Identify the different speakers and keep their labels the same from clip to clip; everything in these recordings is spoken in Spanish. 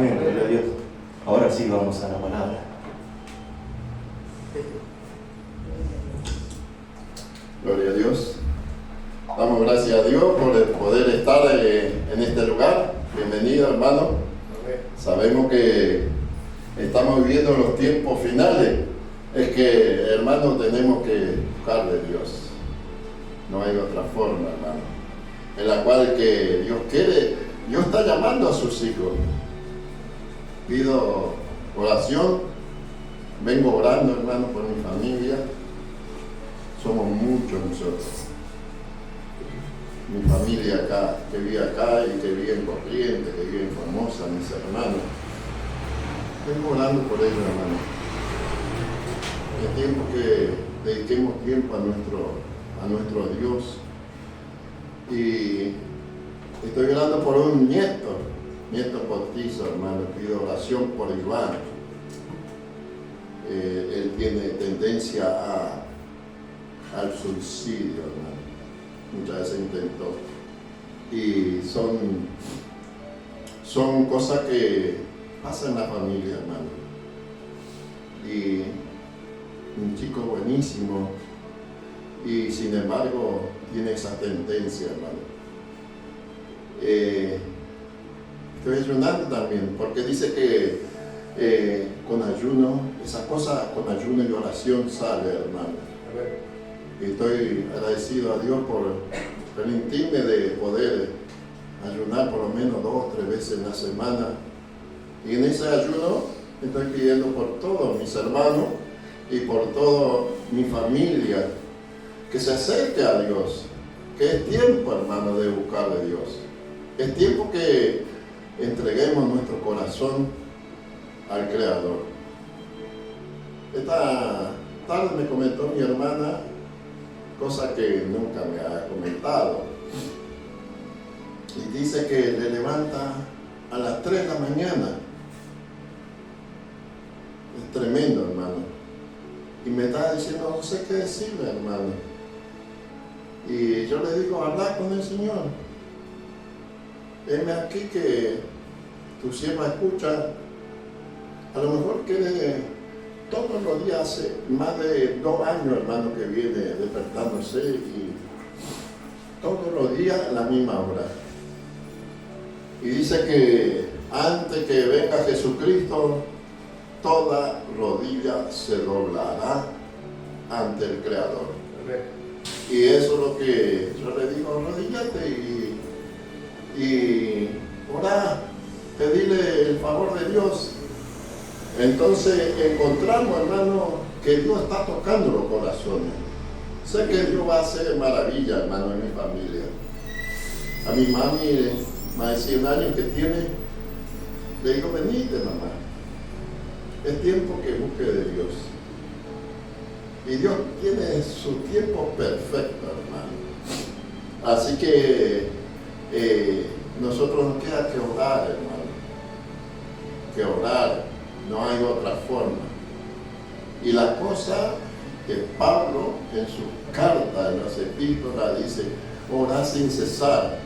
Speaker 1: Amén, gloria a Dios. Ahora sí vamos a la palabra.
Speaker 2: Gloria a Dios. Damos gracias a Dios por el poder estar en este lugar. Bienvenido, hermano. Sabemos que estamos viviendo los tiempos finales. Es que, hermano, tenemos que buscar de Dios. No hay otra forma, hermano. En la cual que Dios quiere, Dios está llamando a sus hijos. Pido oración. Vengo orando, hermano, por mi familia. Somos muchos nosotros. Mi familia acá, que vive acá y que vive en Corrientes, que vive en Formosa, mis hermanos. Vengo orando por ellos, hermano. Es tiempo que dediquemos tiempo a nuestro Dios. Y estoy orando por un nieto postizo, hermano. Pido oración por Iván. Él tiene tendencia al suicidio, hermano. Muchas veces intentó. Y son cosas que pasan en la familia, hermano. Y un chico buenísimo, y sin embargo tiene esa tendencia, hermano. Estoy ayunando también, porque dice que con ayuno, esa cosa con ayuno y oración sale, hermano. Y estoy agradecido a Dios por permitirme de poder ayunar por lo menos 2 o 3 veces en la semana. Y en ese ayuno estoy pidiendo por todos mis hermanos y por toda mi familia que se acerque a Dios, que es tiempo, hermano, de buscar a Dios. Es tiempo que entreguemos nuestro corazón al Creador. Esta tarde me comentó mi hermana cosa que nunca me ha comentado. Y dice que le levanta a las 3 de la mañana. Es tremendo, hermano. Y me está diciendo, no sé qué decirle, hermano. Y yo le digo, habla con el Señor. Heme aquí que tu sierva escucha. A lo mejor quiere todos los días, hace más de 2 años, hermano, que viene despertándose y todos los días a la misma hora. Y dice que antes que venga Jesucristo, toda rodilla se doblará ante el Creador. Y eso es lo que yo le digo, arrodíllate y orá, pedirle el favor de Dios. Entonces encontramos, hermano, que Dios está tocando los corazones. Sé que Dios va a hacer maravilla, hermano, en mi familia. A mi mami, más de 100 años que tiene, le digo, venite, mamá. Es tiempo que busque de Dios. Y Dios tiene su tiempo perfecto, hermano. Así que nosotros nos queda que orar, hermano. Que orar. No hay otra forma. Y la cosa que Pablo en su carta, en las epístolas, dice, orar sin cesar.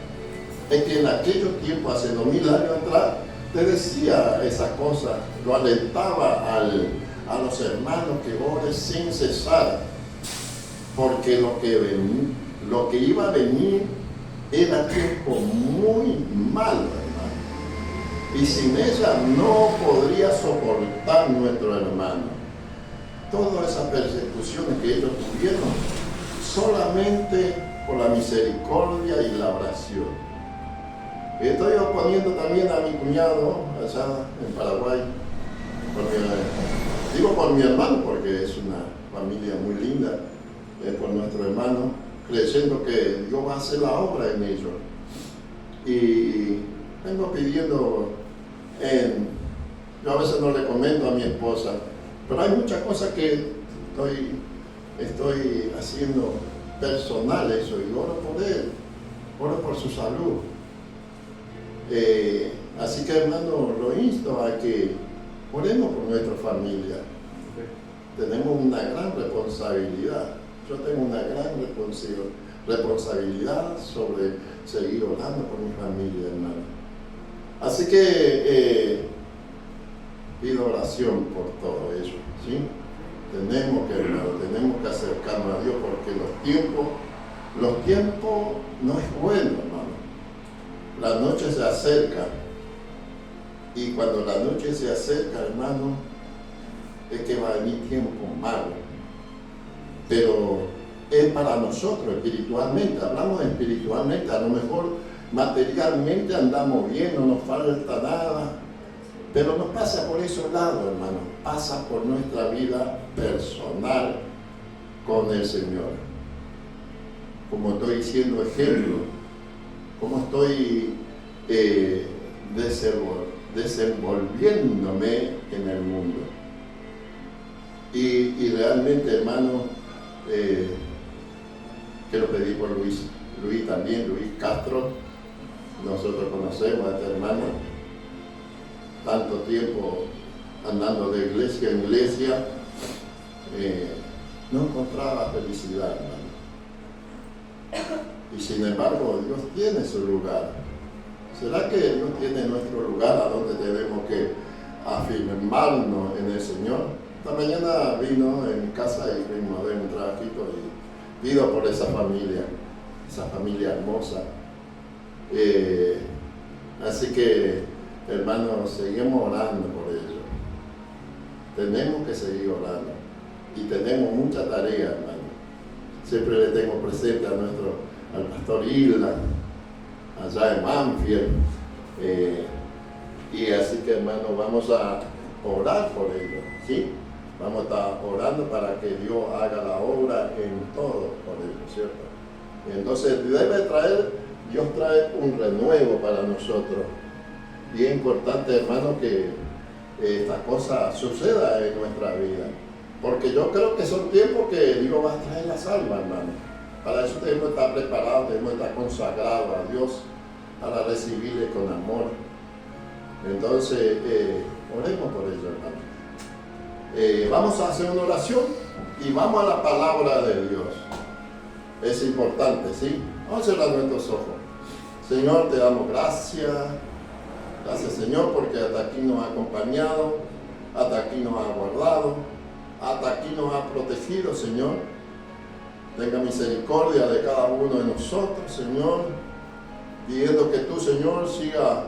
Speaker 2: Es que en aquellos tiempos, hace 2000 años atrás, te decía esa cosa, lo alentaba a los hermanos que oren sin cesar. Porque lo que iba a venir era tiempo muy malo, hermano. Y sin ella no podría soportar nuestro hermano. Todas esas persecuciones que ellos tuvieron, solamente por la misericordia y la oración. Estoy oponiendo también a mi cuñado allá en Paraguay. Digo por mi hermano porque es una familia muy linda, por nuestro hermano, creyendo que Dios va a hacer la obra en ellos. Y vengo pidiendo, yo a veces no le comento a mi esposa, pero hay muchas cosas que estoy haciendo personales y oro por él, oro por su salud. Así que, hermano, lo insto a que oremos por nuestra familia. Tenemos una gran responsabilidad. Yo tengo una gran responsabilidad sobre seguir orando por mi familia, hermano. Así que pido oración por todo ello, ¿sí? Tenemos que acercarnos a Dios porque los tiempos no es bueno, hermano. La noche se acerca y cuando la noche se acerca, hermano, es que va a venir tiempo malo. Pero es para nosotros espiritualmente, hablamos espiritualmente, a lo mejor materialmente andamos bien, no nos falta nada, pero no pasa por esos lados, hermano, pasa por nuestra vida personal con el Señor. Como estoy diciendo ejemplo, como estoy desenvolviéndome en el mundo. Y realmente, hermano, quiero pedir por Luis también, Luis Castro. Nosotros conocemos a este hermano, tanto tiempo andando de iglesia en iglesia, no encontraba felicidad, hermano. Y sin embargo, Dios tiene su lugar. ¿Será que Dios tiene nuestro lugar a donde tenemos que afirmarnos en el Señor? Esta mañana vino en mi casa y vimos a ver un trabajito y pido por esa familia hermosa. Así que, hermanos, seguimos orando por ellos. Tenemos que seguir orando y tenemos mucha tarea, hermano. Siempre le tengo presente al pastor Hilda, allá en Manfield. Y así que, hermano, vamos a orar por ellos, ¿sí? Vamos a estar orando para que Dios haga la obra en todo por ellos, ¿cierto? Entonces Dios trae un renuevo para nosotros. Y es importante, hermano, que esta cosa suceda en nuestra vida. Porque yo creo que son tiempos que Dios va a traer las almas, hermano. Para eso tenemos que estar preparados, tenemos que estar consagrados a Dios para recibirle con amor. Entonces, oremos por ello, hermano. Vamos a hacer una oración y vamos a la palabra de Dios. Es importante, ¿sí? Vamos a cerrar nuestros ojos. Señor, te damos gracias. Gracias, Señor, porque hasta aquí nos ha acompañado, hasta aquí nos ha guardado, hasta aquí nos ha protegido, Señor. Tenga misericordia de cada uno de nosotros, Señor, pidiendo que tú, Señor, siga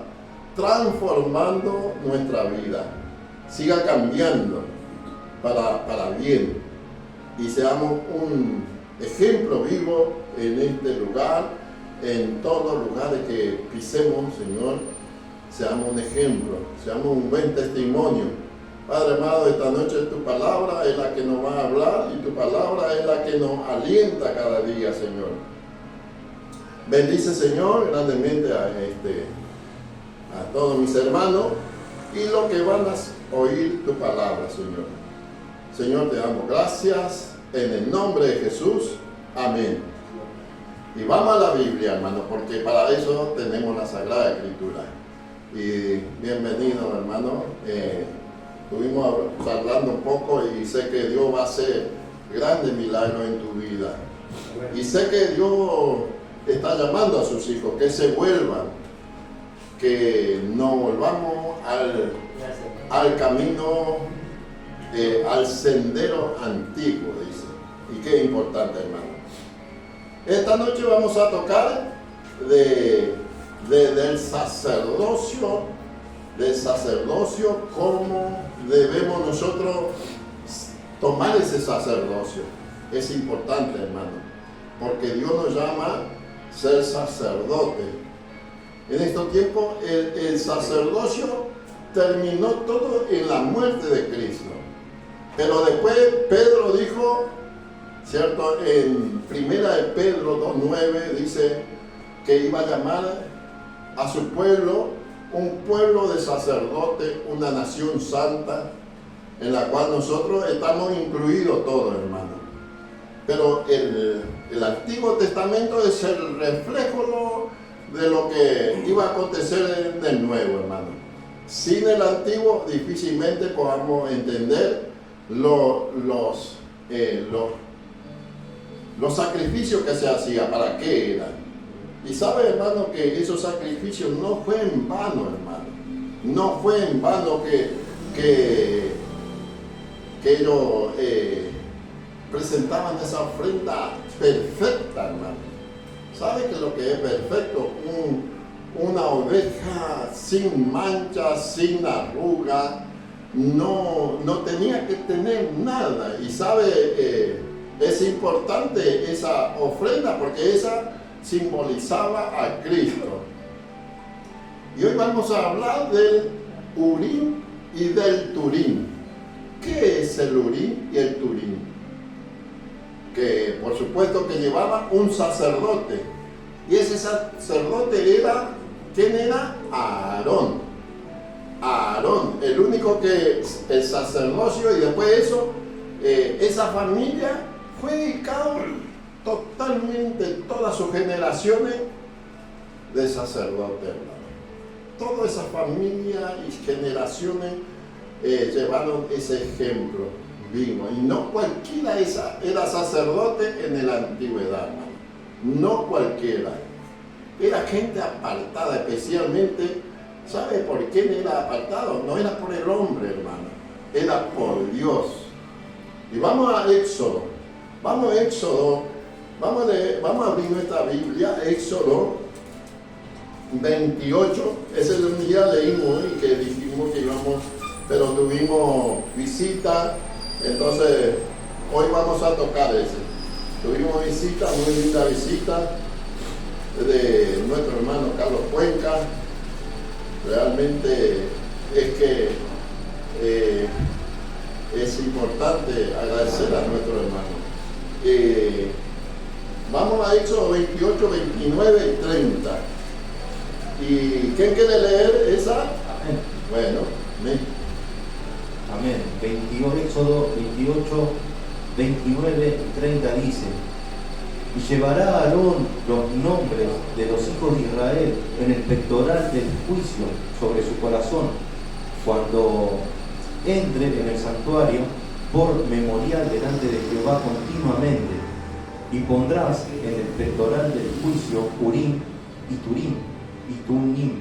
Speaker 2: transformando nuestra vida, siga cambiando para bien y seamos un ejemplo vivo en este lugar, en todos los lugares que pisemos, Señor, seamos un ejemplo, seamos un buen testimonio. Padre amado, esta noche tu palabra es la que nos va a hablar y tu palabra es la que nos alienta cada día, Señor. Bendice, Señor, grandemente a todos mis hermanos y los que van a oír tu palabra, Señor. Señor, te damos gracias en el nombre de Jesús. Amén. Y vamos a la Biblia, hermano, porque para eso tenemos la Sagrada Escritura. Y bienvenido, hermano. Estuvimos hablando un poco y sé que Dios va a hacer grandes milagros en tu vida. Y sé que Dios está llamando a sus hijos que se vuelvan, que no volvamos al camino, al sendero antiguo, dice. Y qué importante, hermano. Esta noche vamos a tocar del sacerdocio, cómo debemos nosotros tomar ese sacerdocio. Es importante, hermano, porque Dios nos llama a ser sacerdote. En estos tiempos el sacerdocio terminó todo en la muerte de Cristo. Pero después Pedro dijo, ¿cierto? En 1 de Pedro 2:9 dice que iba a llamar a su pueblo un pueblo de sacerdotes, una nación santa, en la cual nosotros estamos incluidos todos, hermano. Pero el Antiguo Testamento es el reflejo de lo que iba a acontecer en el Nuevo, hermano. Sin el Antiguo difícilmente podamos entender los sacrificios que se hacían, para qué eran. Y sabe, hermano, que esos sacrificios no fue en vano, hermano. No fue en vano que que ellos presentaban esa ofrenda perfecta, hermano. ¿Sabe qué es lo que es perfecto? Una oveja sin manchas, sin arruga, no tenía que tener nada. Y sabe, es importante esa ofrenda porque esa simbolizaba a Cristo. Y hoy vamos a hablar del Urim y del Turim. ¿Qué es el Urim y el Turim? Que por supuesto que llevaba un sacerdote. Y ese sacerdote era, ¿quién era? Aarón. Aarón, el único que el sacerdocio, y después de eso, esa familia fue dedicado totalmente, todas sus generaciones de sacerdote, hermano. Toda esa familia y generaciones llevaron ese ejemplo vivo. Y no cualquiera era sacerdote en la antigüedad, hermano. No cualquiera. Era gente apartada, especialmente. ¿Sabe por quién era apartado? No era por el hombre, hermano. Era por Dios. Y vamos a Éxodo. Vamos a Éxodo. Vamos a abrir nuestra Biblia. Éxodo 28. Ese es un día leímos y que dijimos que íbamos, pero tuvimos visita. Entonces, hoy vamos a tocar ese. Tuvimos visita, muy linda visita de nuestro hermano Carlos Cuenca. Realmente es que es importante agradecer a nuestro hermano. Vamos a Éxodo 28, 29 y 30. ¿Y quién quiere leer esa?
Speaker 1: Amén.
Speaker 2: Bueno,
Speaker 1: Amén. Éxodo 28, 29 y 30 dice: y llevará Aarón los nombres de los hijos de Israel en el pectoral del juicio sobre su corazón, cuando entre en el santuario por memorial delante de Jehová continuamente, y pondrás en el pectoral del juicio Urim y Tumim,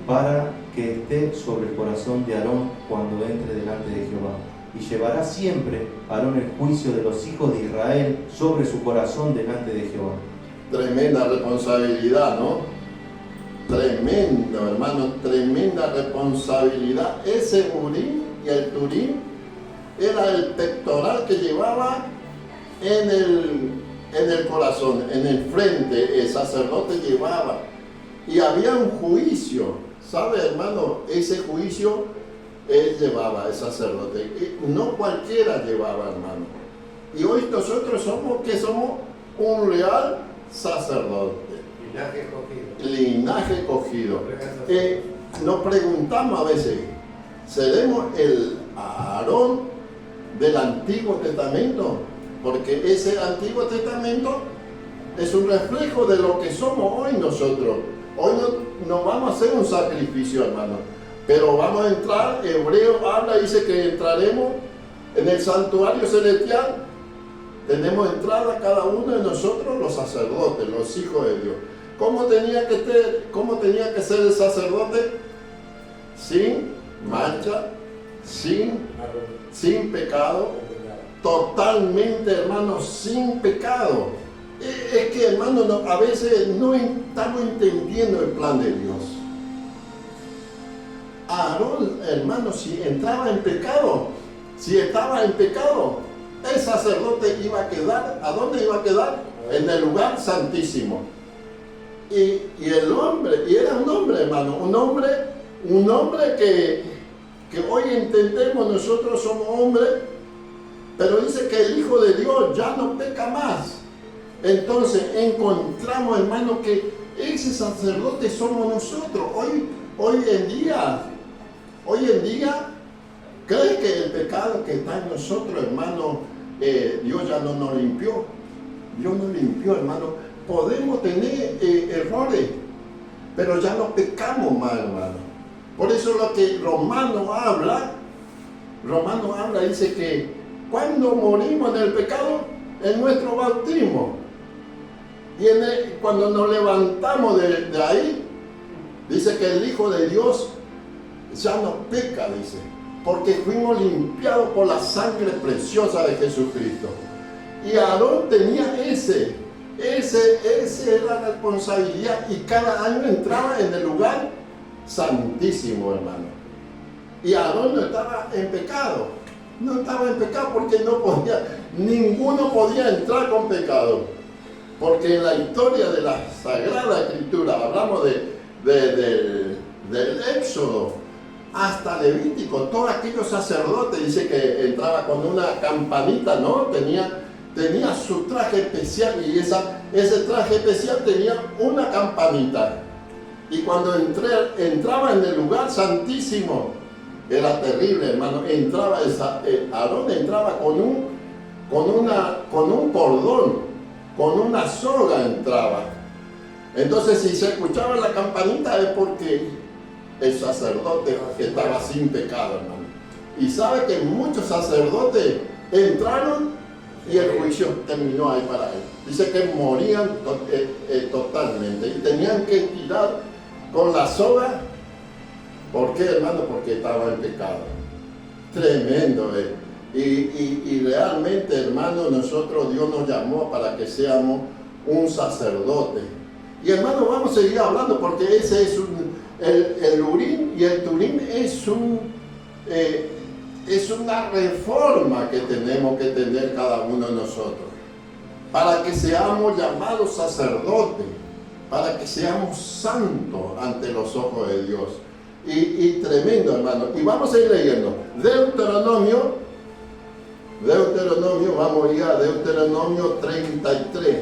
Speaker 1: para que esté sobre el corazón de Aarón cuando entre delante de Jehová. Y llevará siempre Aarón el juicio de los hijos de Israel sobre su corazón delante de Jehová.
Speaker 2: tremenda responsabilidad, ¿no? Tremendo, hermano, tremenda responsabilidad. Ese Urim y el Turim era el pectoral que llevaba en el corazón, en el frente, el sacerdote llevaba. Y había un juicio, ¿sabe, hermano? Ese juicio él llevaba, el sacerdote. Y no cualquiera llevaba, hermano. Y hoy nosotros somos un real sacerdote. Linaje cogido. Nos preguntamos a veces, ¿seremos el Aarón del Antiguo Testamento? Porque ese Antiguo Testamento es un reflejo de lo que somos hoy nosotros. Hoy no vamos a hacer un sacrificio, hermano, pero vamos a entrar. Hebreo habla, dice que entraremos en el santuario celestial. Tenemos entrada cada uno de nosotros, los sacerdotes, los hijos de Dios. ¿Cómo tenía que ser el sacerdote? Sin mancha, sin pecado, totalmente, hermano, sin pecado. Es que, hermano, a veces no estamos entendiendo el plan de Dios. Aarón, hermano, si estaba en pecado, el sacerdote iba a quedar, ¿a dónde iba a quedar? En el lugar santísimo. Y el hombre, y era un hombre, hermano, un hombre que hoy entendemos, nosotros somos hombres, pero dice que el Hijo de Dios ya no peca más. Entonces encontramos, hermano, que ese sacerdote somos nosotros. Hoy en día, ¿cree que el pecado que está en nosotros, hermano, Dios ya no nos limpió? Dios nos limpió, hermano. Podemos tener errores, pero ya no pecamos más, hermano. Por eso lo que Romano habla, dice que cuando morimos en el pecado, en nuestro bautismo, y cuando nos levantamos de ahí, dice que el Hijo de Dios ya no peca, dice. porque fuimos limpiados por la sangre preciosa de Jesucristo. Y Aarón tenía esa era la responsabilidad, y cada año entraba en el lugar santísimo, hermano. Y Aarón no estaba en pecado, porque ninguno podía entrar con pecado. Porque en la historia de la Sagrada Escritura, hablamos del Éxodo hasta Levítico, todos aquellos sacerdotes, dice que entraba con una campanita, ¿no? Tenía su traje especial, y ese traje especial tenía una campanita. Y cuando entraba en el lugar santísimo, era terrible, hermano. Aarón entraba con un cordón, con una soga entraba. Entonces, si se escuchaba la campanita, es porque el sacerdote estaba sin pecado, hermano. Y sabe que muchos sacerdotes entraron y el juicio terminó ahí para él. Dice que morían totalmente, y tenían que tirar con la soga. ¿Por qué, hermano? Porque estaba en pecado. Tremendo, y realmente, hermano, nosotros, Dios nos llamó para que seamos un sacerdote. Y, hermano, vamos a seguir hablando, porque ese es el Urim y el Turim es una reforma que tenemos que tener cada uno de nosotros, para que seamos llamados sacerdotes, para que seamos santos ante los ojos de Dios. Y tremendo, hermano. Y vamos a ir leyendo Deuteronomio, vamos a ir a Deuteronomio 33,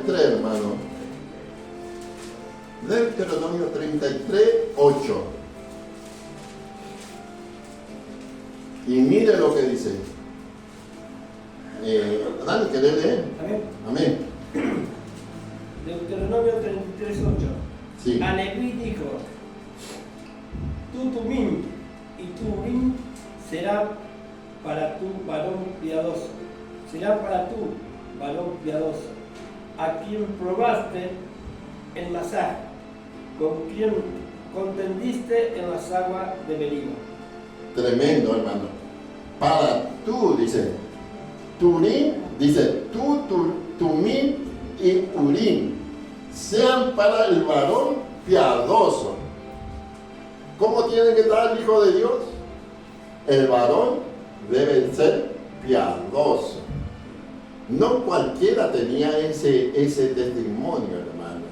Speaker 2: hermano. Deuteronomio 33, 8. Y mire lo que dice. Dani, ¿querés leer?
Speaker 3: Amén. Deuteronomio 33, 8.
Speaker 2: Sí.
Speaker 3: A Leví dijo: tu Tumim y tu Urim serán para tu varón piadoso. A quien probaste en Masá, con quien contendiste en las aguas de Meribá.
Speaker 2: Tremendo, hermano. Para tú, dice, Turim, dice, Tumim y Urim sean para el varón piadoso. ¿Cómo tiene que estar el Hijo de Dios? El varón debe ser piadoso. No cualquiera tenía ese testimonio, hermano.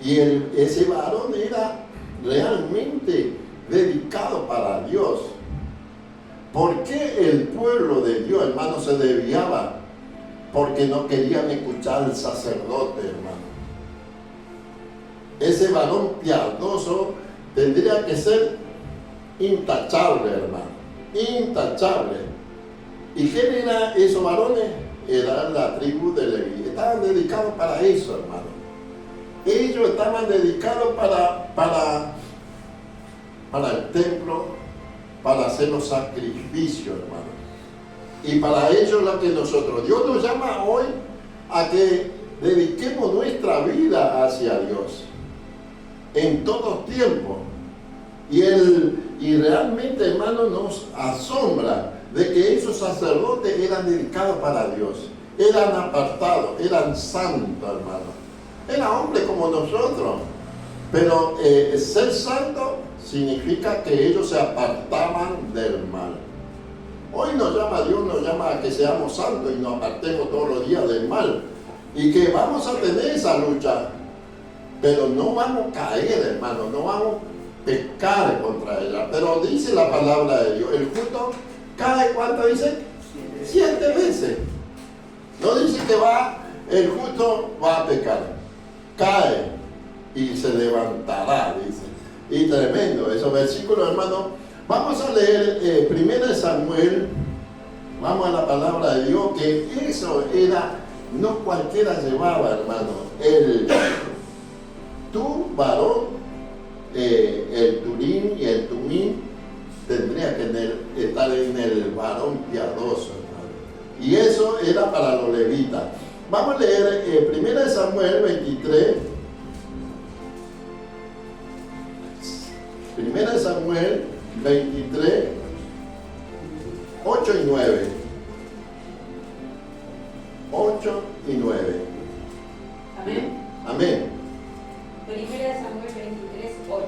Speaker 2: Y ese varón era realmente dedicado para Dios. ¿Por qué el pueblo de Dios, hermano, se desviaba? Porque no querían escuchar al sacerdote, hermano. Ese varón piadoso tendría que ser intachable, hermano. Intachable. ¿Y quién eran esos varones? Era la tribu de Leví. Estaban dedicados para eso, hermano. Ellos estaban dedicados para el templo, para hacer los sacrificios, hermano. Y para ello es lo que nosotros, Dios nos llama hoy a que dediquemos nuestra vida hacia Dios en todo tiempo. Y realmente, hermano, nos asombra de que esos sacerdotes eran dedicados para Dios, eran apartados, eran santos, hermano. Eran hombres como nosotros, pero ser santo significa que ellos se apartaban del mal. Hoy Dios nos llama a que seamos santos y nos apartemos todos los días del mal. Y que vamos a tener esa lucha, pero no vamos a caer, hermano, no vamos a pecar contra ella. Pero dice la palabra de Dios, el justo cae, ¿cuánto dice? 7 veces. No dice que el justo va a pecar, cae y se levantará, dice. Y tremendo esos versículos, hermano. Vamos a leer 1 Samuel, vamos a la palabra de Dios, que eso era, no cualquiera llevaba, hermano. Tu varón, el Turim y el Tumim, tendría que estar en el varón piadoso, hermano. Y eso era para los levitas. Vamos a leer 1 Samuel 23. Primera de Samuel 23, 8 y 9. 8 y 9.
Speaker 4: Amén.
Speaker 2: Amén.
Speaker 4: Primera de Samuel 23, 8.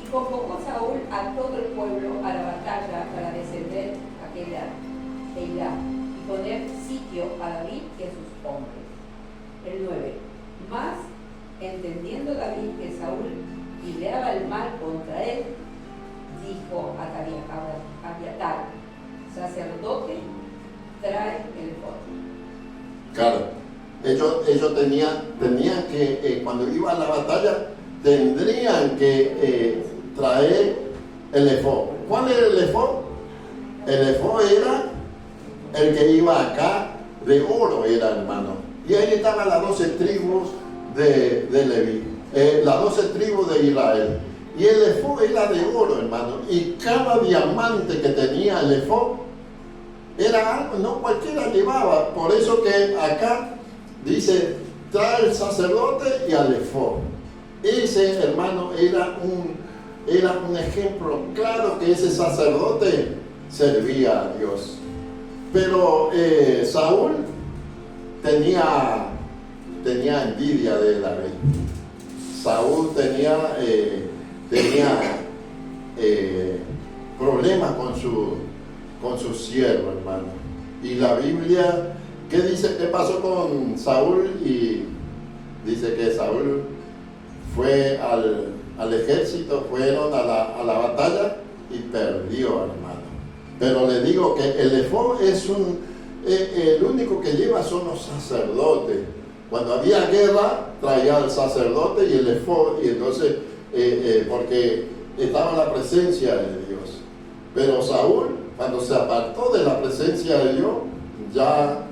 Speaker 4: Y convocó Saúl a todo el pueblo a la batalla para descender a Keilah y poner sitio a David y a sus hombres. El 9. Mas, entendiendo David que Saúl ideaba el mal contra él, dijo a Abiatar, sacerdote, trae el efod.
Speaker 2: Claro, ellos tenían que, cuando iban a la batalla, tendrían que traer el efod. ¿Cuál era el efod? El efod era el que iba acá de oro, era, hermano. Y ahí estaban las 12 tribus de Leví, las 12 tribus de Israel. Y el efod era de oro, hermano. Y cada diamante que tenía el efod era algo, no cualquiera llevaba. Por eso que acá dice, trae el sacerdote y al efod. Ese, hermano, era un ejemplo claro que ese sacerdote servía a Dios. Pero Saúl tenía envidia de David. Saúl tenía problemas con su siervo, hermano. Y la Biblia, ¿qué dice? ¿Qué pasó con Saúl? Y dice que Saúl fue al ejército, fueron a la batalla y perdió, hermano. Pero le digo que el efod es el único que lleva son los sacerdotes. Cuando había guerra, traía al sacerdote y el efod, y entonces, porque estaba la presencia de Dios. Pero Saúl, cuando se apartó de la presencia de Dios, ya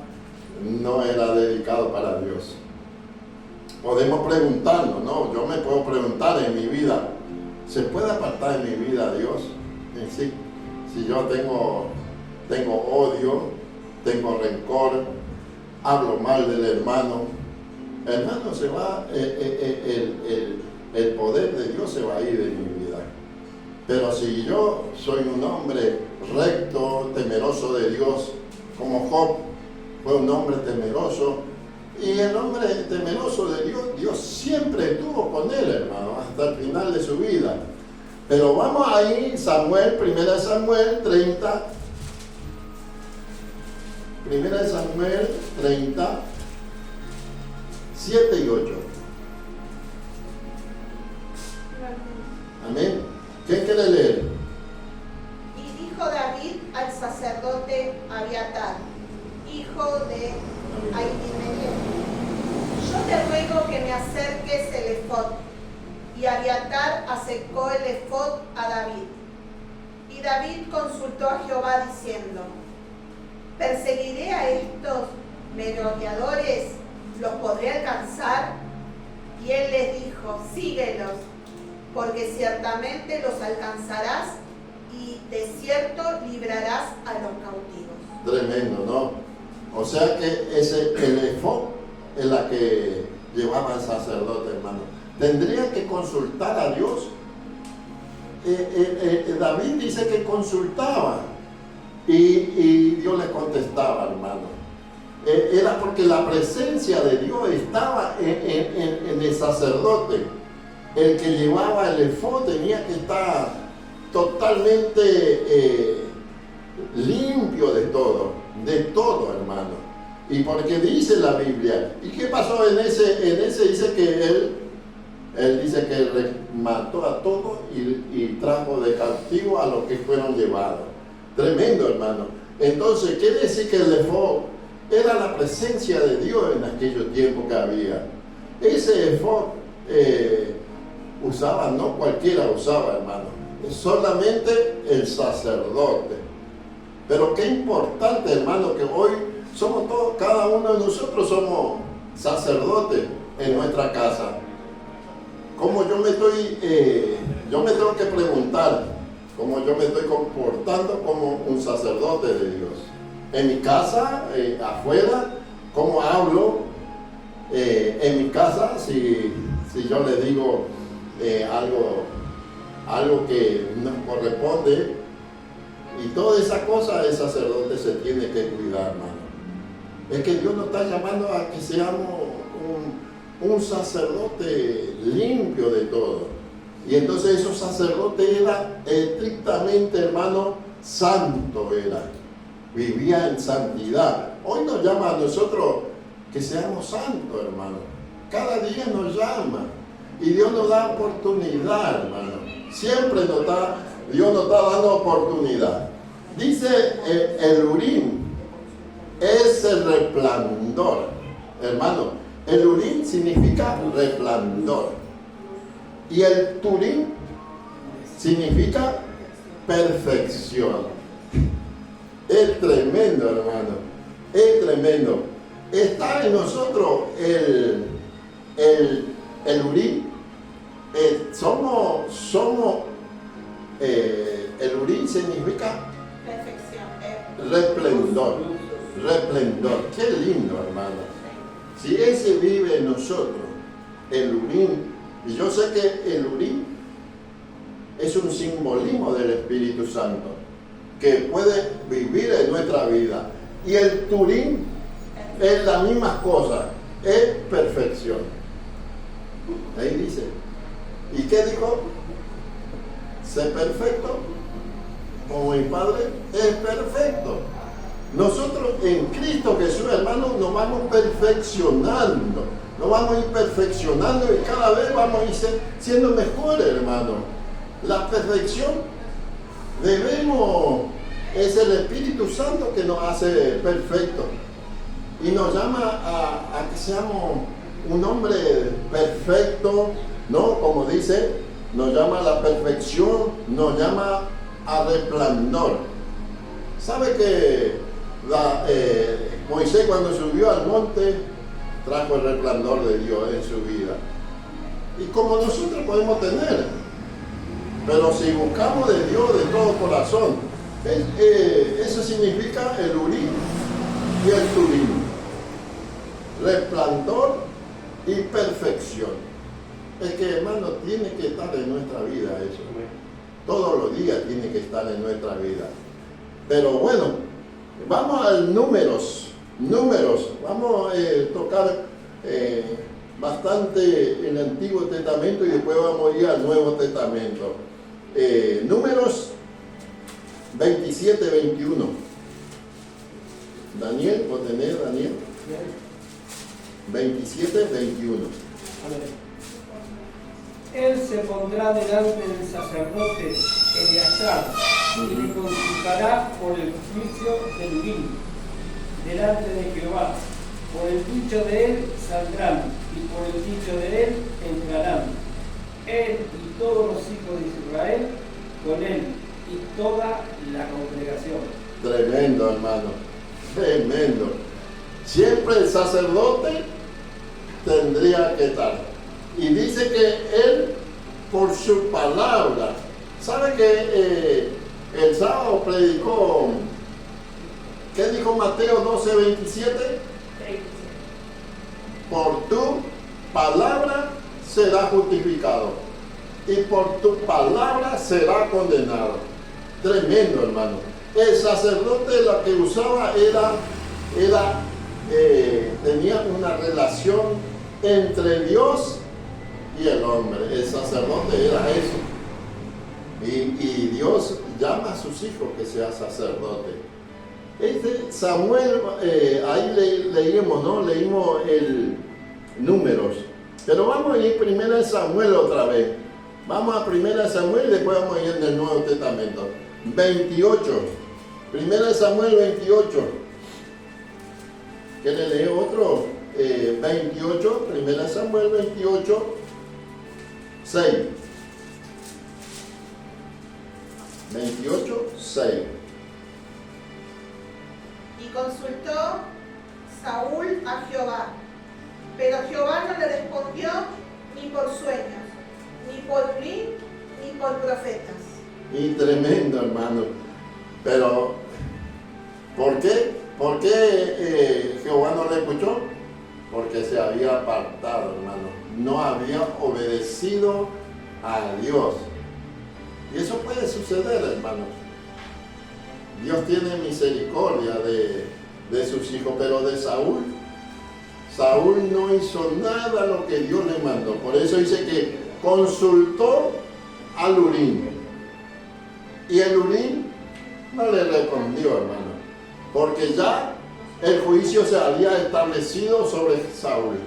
Speaker 2: no era dedicado para Dios. Podemos preguntarnos, ¿no? Yo me puedo preguntar en mi vida, ¿se puede apartar en mi vida Dios? Sí. Si yo tengo odio, tengo rencor, hablo mal del hermano, se va, el poder de Dios se va a ir de mi vida. Pero si yo soy un hombre recto, temeroso de Dios, como Job fue un hombre temeroso, y el hombre temeroso de Dios, Dios siempre estuvo con él, hermano, hasta el final de su vida. Pero vamos ahí, Samuel, 1 Samuel 30, 1 Samuel 30, 7 y 8. Amén. ¿Quién quiere leer?
Speaker 5: Y dijo David al sacerdote Abiatar, hijo de Ahimelech, yo te ruego que me acerques el efod. Y Abiatar acercó el efod a David. Y David consultó a Jehová diciendo, ¿perseguiré a estos merodeadores? ¿Los podré alcanzar? Y él les dijo, síguelos, porque ciertamente los alcanzarás y de cierto librarás a los cautivos.
Speaker 2: Tremendo, ¿no? O sea que el efod es la que llevaba el sacerdote, hermano. Tendría que consultar a Dios. David dice que consultaba y Dios le contestaba, hermano. Era porque la presencia de Dios estaba en el sacerdote. El que llevaba el efod tenía que estar totalmente limpio de todo, hermano. Y porque dice la Biblia, ¿y qué pasó en ese? Dice que él dice que mató a todos y trajo de cautivo a los que fueron llevados. Tremendo, hermano. Entonces, quiere decir que el efod era la presencia de Dios en aquellos tiempos que había. Ese efod usaba, no cualquiera usaba, hermano, solamente el sacerdote. Pero qué importante, hermano, que hoy somos todos, cada uno de nosotros somos sacerdotes en nuestra casa. Como yo me tengo que preguntar cómo yo me estoy comportando como un sacerdote de Dios. En mi casa, afuera, cómo hablo. En mi casa, si yo le digo algo algo que nos corresponde. Y toda esa cosa el sacerdote se tiene que cuidar, hermano. Es que Dios nos está llamando a que seamos un sacerdote limpio de todo. Y entonces esos sacerdotes eran estrictamente, hermano, santo era. Vivía en santidad. Hoy nos llama a nosotros que seamos santos, hermano. Cada día nos llama. Y Dios nos da oportunidad, hermano. Siempre Dios nos está dando oportunidad. Dice el Urim es el resplandor. Hermano, el Urim significa resplandor. Y el Turim significa perfección. Es tremendo, hermano. Es tremendo. Está en nosotros el Urim. El Urim significa
Speaker 5: Perfección.
Speaker 2: resplendor. Resplendor. Qué lindo, hermano. Si ese vive en nosotros, el Urim, y yo sé que el Urim es un simbolismo del Espíritu Santo que puede vivir en nuestra vida. Y el Turim es la misma cosa, es perfección. Ahí dice. ¿Y qué dijo? Sé perfecto, como mi Padre es perfecto. Nosotros en Cristo Jesús, hermanos, nos vamos perfeccionando. Nos vamos a ir perfeccionando y cada vez vamos a ir siendo mejores, hermano. La perfección es el Espíritu Santo que nos hace perfectos. Y nos llama a que seamos un hombre perfecto, ¿no? Como dice, nos llama a la perfección, nos llama a resplandor. ¿Sabe que Moisés cuando subió al monte trajo el resplandor de Dios en su vida? Y como nosotros podemos tener, pero si buscamos de Dios de todo corazón, eso significa el Urim y el Turim. Resplandor y perfección. Es que, hermano, tiene que estar en nuestra vida eso. Todos los días tiene que estar en nuestra vida. Pero bueno, vamos al números. Vamos a tocar bastante el Antiguo Testamento y después vamos a ir al Nuevo Testamento. Números 27-21. Daniel, ¿vos tenés, Daniel? 27-21.
Speaker 3: Él se pondrá delante del sacerdote Eleazar y le consultará por el juicio del Urim delante de Jehová. Por el dicho de él saldrán y por el dicho de él entrarán. Él y todos los hijos de Israel con él y toda la congregación.
Speaker 2: Tremendo, hermano. Tremendo. Siempre el sacerdote tendría que estar. Y dice que él, por su palabra, ¿sabe que el sábado predicó? ¿Qué dijo Mateo 12:27? Por tu palabra será justificado y por tu palabra será condenado. Tremendo, hermano. El sacerdote lo que usaba tenía una relación entre Dios y el hombre. El sacerdote era eso. Y Dios llama a sus hijos que sea sacerdote. Samuel, ahí leímos, ¿no? Leímos el Números. Pero vamos a ir primero a Samuel otra vez. Vamos a primera Samuel y después vamos a ir en el Nuevo Testamento. 28. Primera Samuel 28. ¿Quiere leer otro? 28. Primera Samuel 28. 6. 28, 6.
Speaker 5: Y consultó Saúl a Jehová, pero Jehová no le respondió ni por sueños, ni por Urim, ni por profetas.
Speaker 2: Y tremendo, hermano. Pero, ¿por qué? ¿Por qué Jehová no le escuchó? Porque se había apartado, hermano. No había obedecido a Dios. suceder, hermanos. Dios tiene misericordia de sus hijos, pero de Saúl no hizo nada lo que Dios le mandó. Por eso dice que consultó al Urim. Y el Urim no le respondió, hermano, porque ya el juicio se había establecido sobre Saúl.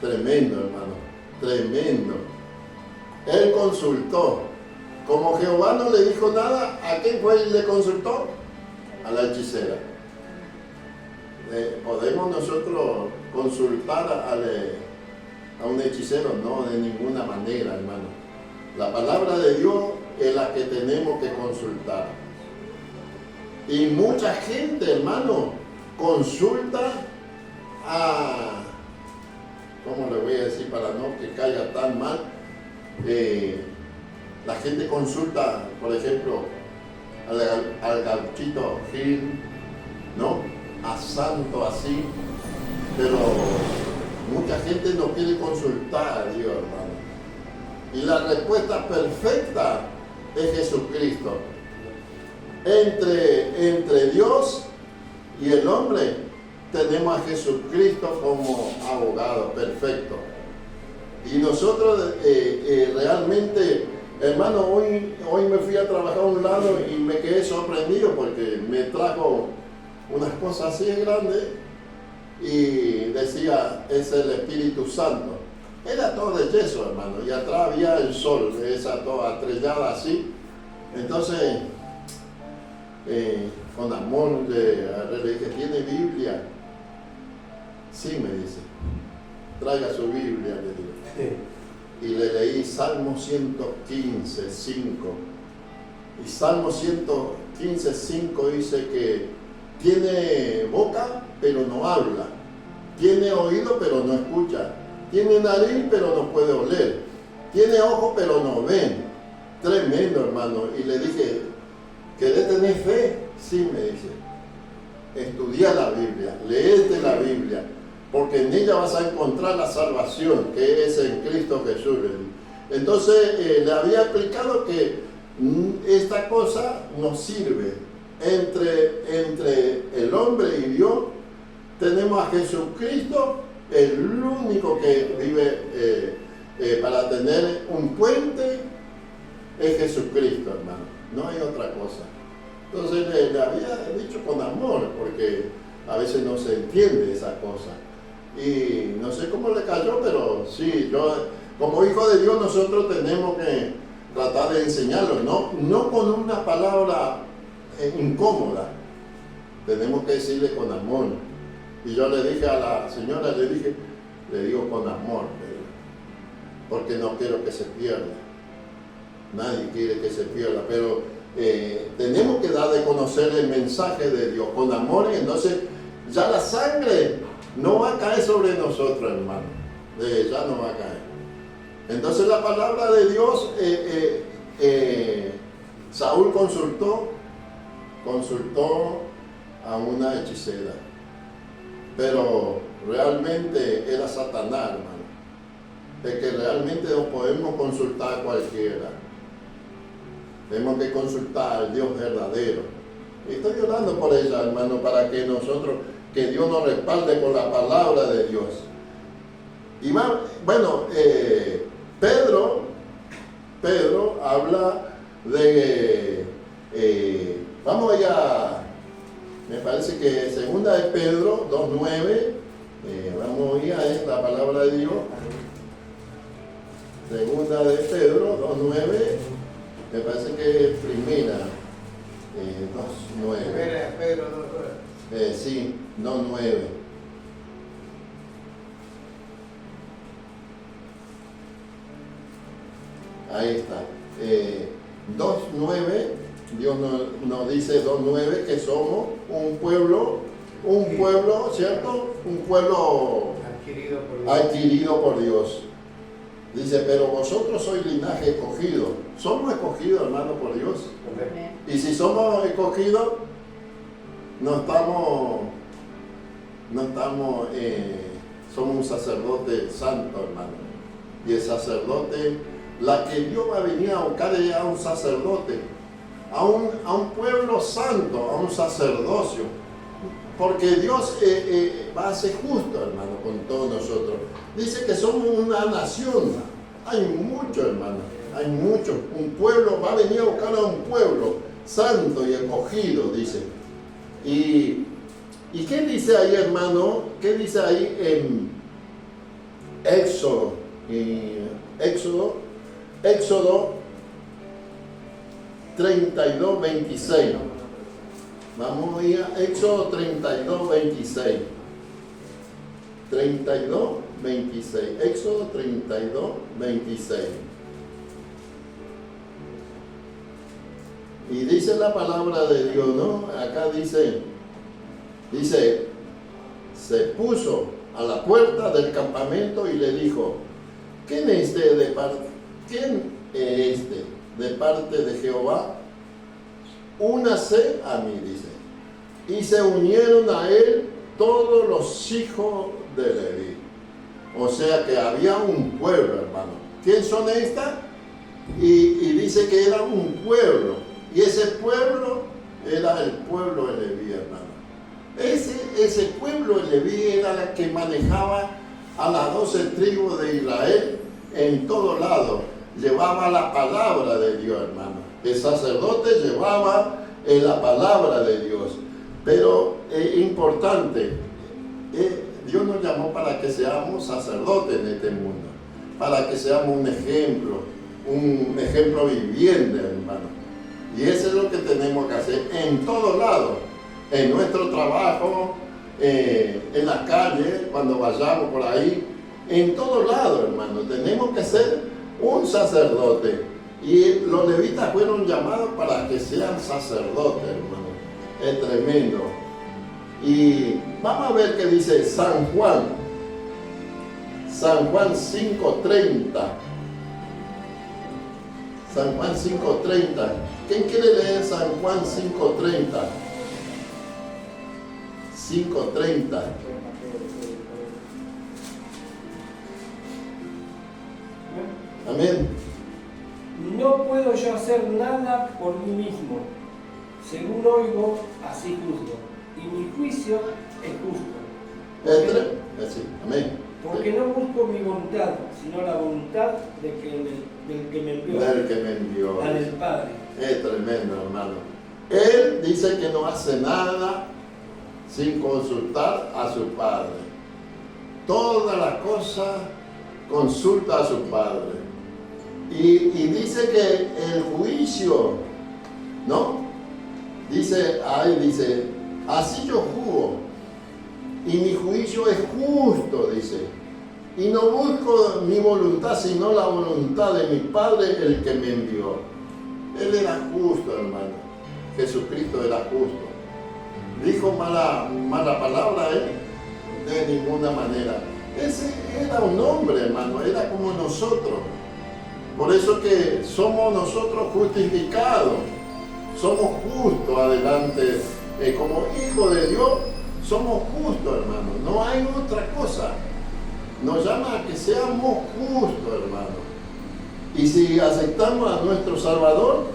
Speaker 2: Tremendo, hermano, tremendo. Él consultó. Como Jehová no le dijo nada, ¿a quién fue y le consultó? A la hechicera. ¿Podemos nosotros consultar a un hechicero? No, de ninguna manera, hermano. La palabra de Dios es la que tenemos que consultar. Y mucha gente, hermano, consulta a... ¿Cómo le voy a decir para no que caiga tan mal? La gente consulta, por ejemplo, al gauchito Gil, ¿no? A santo así, pero mucha gente no quiere consultar a Dios, hermano. Y la respuesta perfecta es Jesucristo. Entre Dios y el hombre tenemos a Jesucristo como abogado perfecto. Y nosotros realmente, hermano, hoy me fui a trabajar a un lado y me quedé sorprendido porque me trajo unas cosas así grandes y decía, es el Espíritu Santo. Era todo de yeso, hermano, y atrás había el sol, esa toda estrellada así. Entonces, con amor le dije, ¿tiene Biblia? Sí, me dice, traiga su Biblia, le digo. Sí. Y le leí Salmo 115, 5. Y Salmo 115, 5 dice que tiene boca, pero no habla. Tiene oído, pero no escucha. Tiene nariz, pero no puede oler. Tiene ojos, pero no ven. Tremendo, hermano. Y le dije, ¿querés tener fe? Sí, me dice. Estudia la Biblia, léete la Biblia, porque en ella vas a encontrar la salvación, que es en Cristo Jesús. Entonces, le había explicado que esta cosa nos sirve. Entre el hombre y Dios tenemos a Jesucristo, el único que vive para tener un puente es Jesucristo, hermano, no hay otra cosa. Entonces le había dicho con amor, porque a veces no se entiende esa cosa. Y no sé cómo le cayó, pero sí, yo como hijo de Dios nosotros tenemos que tratar de enseñarlo, no con una palabra incómoda, tenemos que decirle con amor. Y yo le dije a la señora, le digo con amor, porque no quiero que se pierda. Nadie quiere que se pierda, pero tenemos que dar de conocer el mensaje de Dios con amor, y entonces ya la sangre no va a caer sobre nosotros, hermano. Ya no va a caer. Entonces la palabra de Dios, Saúl consultó a una hechicera, pero realmente era Satanás, hermano. Es que realmente no podemos consultar a cualquiera. Tenemos que consultar al Dios verdadero. Y estoy orando por ella, hermano, para que que Dios nos respalde con la palabra de Dios. Y bueno, Pedro habla de, vamos allá, me parece que segunda de Pedro 2.9, vamos a ir a la palabra de Dios. Segunda de Pedro 2.9, me parece que es primera 2.9.
Speaker 6: Primera de Pedro 2.9.
Speaker 2: Sí, 2.9. Ahí está. 2.9, Dios nos dice 2.9 que somos un pueblo, ¿cierto? Un pueblo adquirido por Dios. Dice, pero vosotros sois linaje escogido. Somos escogidos, hermano, por Dios. Y si somos escogidos, somos un sacerdote santo, hermano. Y el sacerdote la que Dios va a venir a buscar es a un sacerdote, a un pueblo santo, a un sacerdocio, porque Dios va a ser justo, hermano, con todos nosotros. Dice que somos una nación, hay mucho, hermano, hay mucho. Un pueblo va a venir a buscar a un pueblo santo y escogido, dice. ¿Y qué dice ahí, hermano? ¿Qué dice ahí en Éxodo? Éxodo 32, 26. Vamos a ir a Éxodo 32, 26. 32, 26. Éxodo 32, 26. Y dice la palabra de Dios, ¿no? Acá dice, se puso a la puerta del campamento y le dijo, ¿quién es este de parte de Jehová? Únase a mí, dice. Y se unieron a él todos los hijos de Leví. O sea que había un pueblo, hermano. ¿Quién son estas? Y dice que era un pueblo. Y ese pueblo era el pueblo de Leví, hermano. Ese pueblo de Leví era el que manejaba a las 12 tribus de Israel en todo lado. Llevaba la palabra de Dios, hermano. El sacerdote llevaba la palabra de Dios. Pero es importante, Dios nos llamó para que seamos sacerdotes en este mundo, para que seamos un ejemplo viviente, hermano. Y eso es lo que tenemos que hacer en todos lados, en nuestro trabajo, en la calle, cuando vayamos por ahí, en todos lados, hermano. Tenemos que ser un sacerdote. Y los levitas fueron llamados para que sean sacerdotes, hermano. Es tremendo. Y vamos a ver qué dice San Juan 5:30. San Juan 5:30. ¿Quién quiere leer San Juan 5:30? 5:30. Amén.
Speaker 3: No puedo yo hacer nada por mí mismo. Según oigo, así juzgo. Y mi juicio es justo.
Speaker 2: Amén.
Speaker 3: Porque no busco mi voluntad, sino la voluntad del que me envió.
Speaker 2: Del que me envió.
Speaker 3: La del Padre.
Speaker 2: Es tremendo, hermano. Él dice que no hace nada sin consultar a su Padre. Todas las cosas consulta a su Padre. Y dice que el juicio, ¿no? Dice, así yo juzgo. Y mi juicio es justo, dice. Y no busco mi voluntad, sino la voluntad de mi Padre, el que me envió. Él era justo, hermano. Jesucristo era justo. ¿Dijo mala palabra él? De ninguna manera. Ese era un hombre, hermano. Era como nosotros. Por eso que somos nosotros justificados. Somos justos adelante. Como hijos de Dios, somos justos, hermano. No hay otra cosa. Nos llama a que seamos justos, hermano. Y si aceptamos a nuestro Salvador,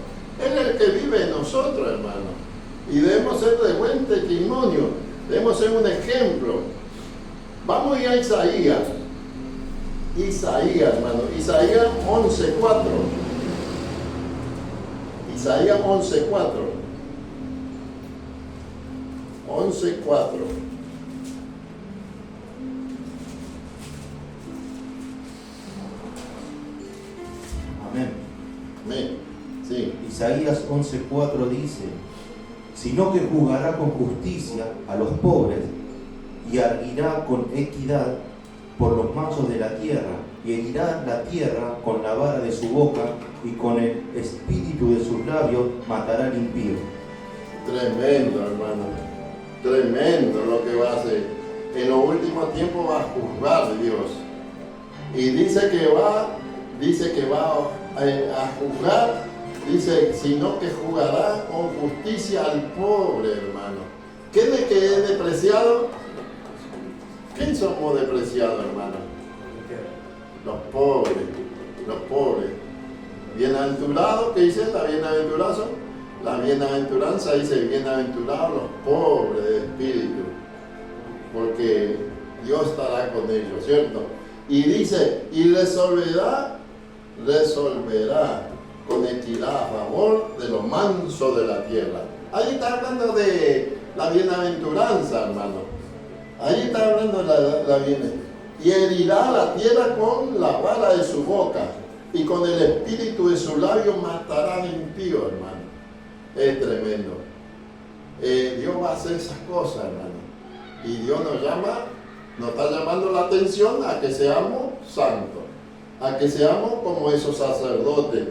Speaker 2: Él es el que vive en nosotros, hermano. Y debemos ser de buen testimonio. Debemos ser un ejemplo. Vamos a ir a Isaías. Isaías, hermano. Isaías 11:4. Isaías 11:4. 11:4.
Speaker 1: Amén.
Speaker 2: Amén. Sí.
Speaker 1: Isaías 11:4 dice, sino que juzgará con justicia a los pobres y arguirá con equidad por los mansos de la tierra, y herirá la tierra con la vara de su boca, y con el espíritu de sus labios matará al impío.
Speaker 2: Tremendo, hermano. Tremendo lo que va a hacer. En los últimos tiempos va a juzgar Dios. Y dice que va a juzgar, dice, sino que juzgará con justicia al pobre, hermano. ¿Quién es que es despreciado? ¿Quién somos despreciados, hermano? Los pobres. Bienaventurado, ¿qué dice la bienaventuranza? La bienaventuranza dice, bienaventurados los pobres de espíritu, porque Dios estará con ellos, ¿cierto? Y dice, y resolverá con equidad a favor de los mansos de la tierra. Ahí está hablando de la bienaventuranza, hermano. Ahí está hablando de la bienaventuranza. Y herirá la tierra con la vara de su boca, y con el espíritu de su labio matará al impío, hermano. Es tremendo. Dios va a hacer esas cosas, hermano. Y Dios nos está llamando la atención a que seamos santos, a que seamos como esos sacerdotes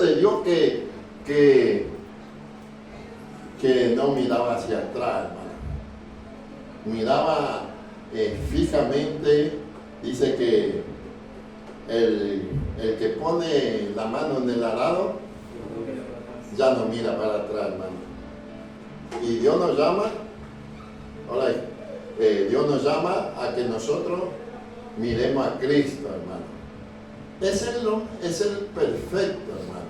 Speaker 2: de Dios que no miraba hacia atrás, hermano. Miraba fijamente. Dice que el que pone la mano en el arado ya no mira para atrás, hermano. Y Dios nos llama, Dios nos llama a que nosotros miremos a Cristo, hermano. Es el perfecto, hermano.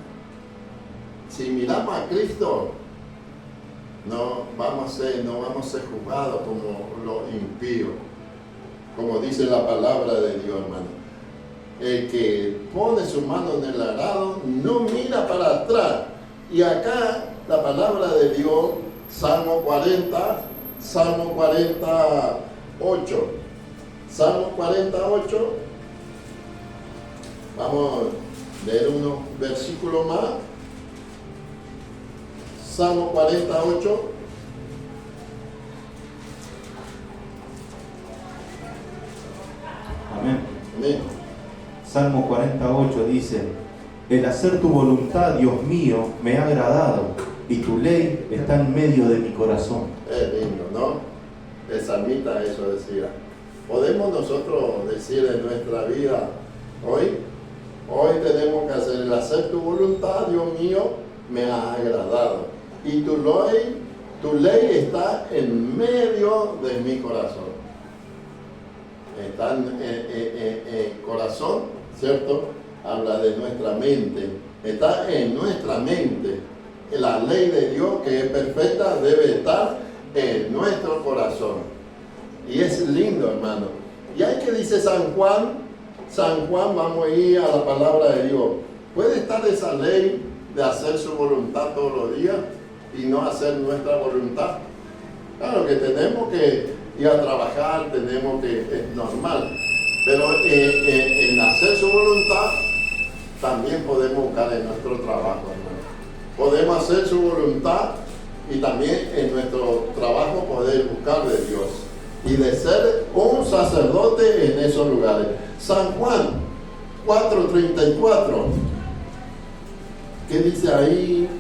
Speaker 2: Si miramos a Cristo, no vamos a ser juzgados como los impíos, como dice la palabra de Dios, hermano. El que pone su mano en el arado no mira para atrás. Y acá la palabra de Dios, Salmo 48. Salmo 48. Vamos a leer unos versículos más. Salmo 48.
Speaker 1: Amén.
Speaker 2: Amén.
Speaker 1: Salmo 48 dice: el hacer tu voluntad, Dios mío, me ha agradado, y tu ley está en medio de mi corazón.
Speaker 2: Es lindo, ¿no? El salmista eso decía. Podemos nosotros decir en nuestra vida, hoy tenemos que hacer el hacer tu voluntad, Dios mío, me ha agradado, y tu ley está en medio de mi corazón. Está en corazón, ¿cierto? Habla de nuestra mente. Está en nuestra mente. La ley de Dios, que es perfecta, debe estar en nuestro corazón. Y es lindo, hermano. Y hay que dice San Juan, vamos a ir a la palabra de Dios. ¿Puede estar esa ley de hacer su voluntad todos los días y no hacer nuestra voluntad? Claro que tenemos que ir a trabajar, es normal. Pero en hacer su voluntad también podemos buscar en nuestro trabajo, hermano. Podemos hacer su voluntad y también en nuestro trabajo poder buscar de Dios y de ser un sacerdote en esos lugares. San Juan 4:34. ¿Qué dice ahí?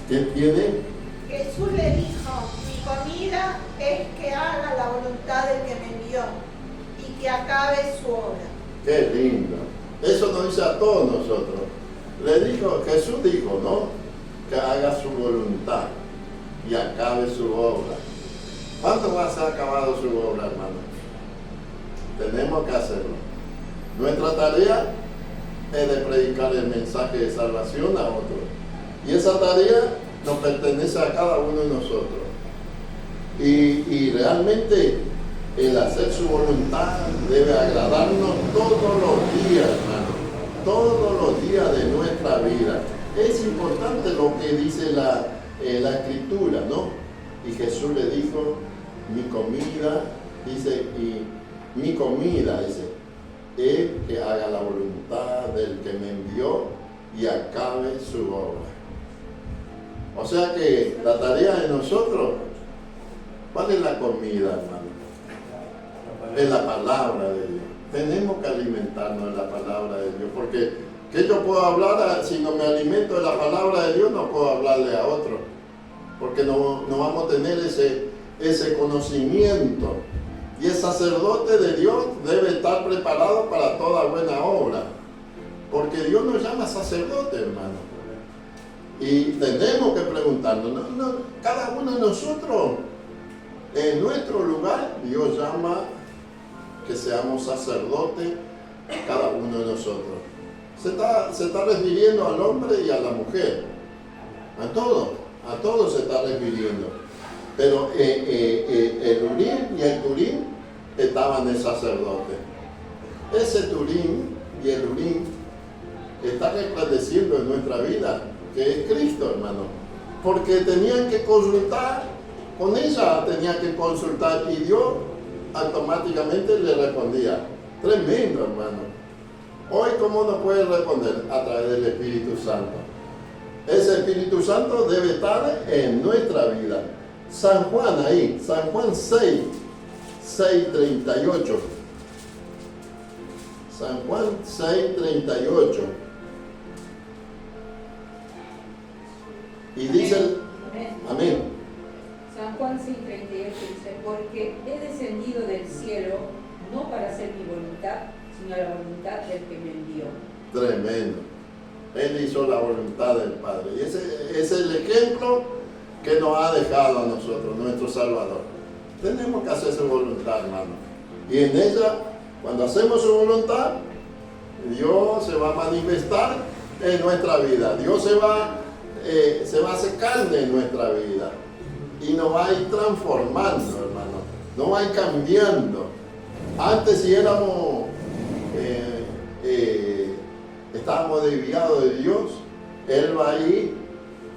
Speaker 2: ¿Qué tiene?
Speaker 5: Jesús le dijo, mi comida es que haga la voluntad del que me envió y que acabe su obra.
Speaker 2: Qué lindo. Eso nos dice a todos nosotros. Jesús dijo, ¿no? Que haga su voluntad y acabe su obra. ¿Cuánto va a ser acabado su obra, hermano? Tenemos que hacerlo. Nuestra tarea es de predicar el mensaje de salvación a otros. Y esa tarea nos pertenece a cada uno de nosotros. Y realmente el hacer su voluntad debe agradarnos todos los días, hermano. Todos los días de nuestra vida. Es importante lo que dice la Escritura, ¿no? Y Jesús le dijo, mi comida, dice, es que haga la voluntad del que me envió y acabe su obra. O sea que la tarea de nosotros, ¿cuál es la comida, hermano? Es la palabra de Dios. Tenemos que alimentarnos de la palabra de Dios, porque ¿qué yo puedo hablar si no me alimento de la palabra de Dios? No puedo hablarle a otro, porque no vamos a tener ese conocimiento. Y el sacerdote de Dios debe estar preparado para toda buena obra, porque Dios nos llama sacerdote, hermano. Y tenemos que preguntarnos, cada uno de nosotros, en nuestro lugar, Dios llama que seamos sacerdotes, cada uno de nosotros. Se está refiriendo al hombre y a la mujer. A todo se está refiriendo. Pero el Urim y el Turim estaban el sacerdote. Ese Turim y el Urim está resplandeciendo en nuestra vida, que es Cristo, hermano. Porque tenían que consultar, con ella tenían que consultar y Dios automáticamente le respondía. Tremendo, hermano. Hoy, ¿cómo nos puede responder? A través del Espíritu Santo. Ese Espíritu Santo debe estar en nuestra vida. San Juan ahí, San Juan 6:38. San Juan 6:38. Y dice, amén.
Speaker 4: San Juan 6:38 dice, porque he descendido del cielo no para hacer mi voluntad, sino la voluntad del que me envió.
Speaker 2: Tremendo. Él hizo la voluntad del Padre. Y ese es el ejemplo que nos ha dejado a nosotros, nuestro Salvador. Tenemos que hacer su voluntad, hermano. Y en ella, cuando hacemos su voluntad, Dios se va a manifestar en nuestra vida. Dios se va a hacer carne en nuestra vida. Y nos va a ir transformando, hermano. Nos va a ir cambiando. Antes si éramos, estábamos desviados de Dios, Él va a ir